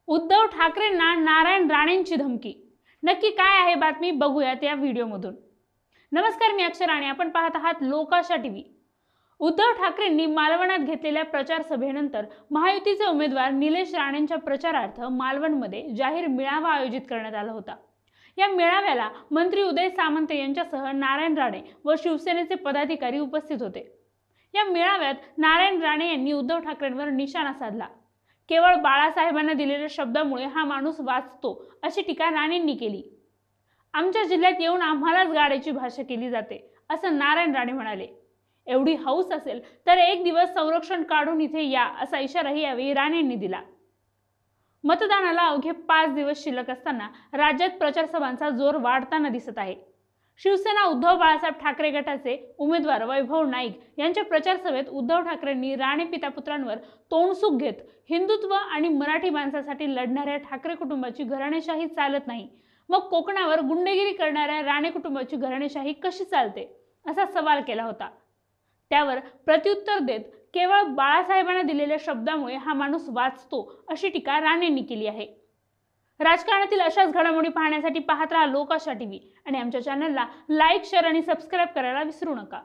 उद्धव ठाकरेंना नारायण राणेंची धमकी। नक्की काय आहे बातमी, बघूयात या व्हिडिओमधून। नमस्कार, मी अक्षर आणि आपण पाहत आहात लोकाशा टीव्ही। उद्धव ठाकरेंनी मालवणात घेतलेल्या प्रचार सभेनंतर महायुतीचे उमेदवार निलेश राणेंच्या प्रचारार्थ मालवणमध्ये जाहीर मेळावा आयोजित करण्यात आला होता। या मेळाव्याला मंत्री उदय सामंत यांच्यासह नारायण राणे व शिवसेनेचे पदाधिकारी उपस्थित होते। या मेळाव्यात नारायण राणे यांनी उद्धव ठाकरेंवर निशाणा साधला। केवळ बाळासाहेबांना दिलेल्या शब्दामुळे हा माणूस वाचतो अशी टीका राणेंनी केली। आमच्या जिल्ह्यात येऊन आम्हालाच गाड्याची भाषा केली जाते असं नारायण राणे म्हणाले। एवढी हौस असेल तर एक दिवस संरक्षण काढून इथे या असा इशाराही यावेळी राणेंनी दिला। मतदानाला अवघे 5 दिवस शिल्लक असताना राज्यात प्रचार सभांचा जोर वाढताना दिसत आहे। शिवसेना उद्धव बाळासाहेब ठाकरे गटाचे उमेदवार वैभव नाईक यांच्या प्रचार सभेत उद्धव ठाकरेंनी राणे पितापुत्रांवर तोंडसुख घेत हिंदुत्व आणि मराठी माणसासाठी लढणाऱ्या ठाकरे कुटुंबाची घराणेशाही चालत नाही, मग कोकणावर गुंडेगिरी करणाऱ्या राणे कुटुंबाची घराणेशाही कशी चालते असा सवाल केला होता। त्यावर प्रत्युत्तर देत केवळ बाळासाहेबांना दिलेल्या शब्दामुळे हा माणूस वाचतो अशी टीका राणेंनी केली आहे। राजकारणातील अशाच घडामोडी पाहण्यासाठी पाहत राहा लोकाशा टीव्ही आणि आमच्या चॅनलला लाईक, शेअर आणि सबस्क्राईब करायला विसरू नका।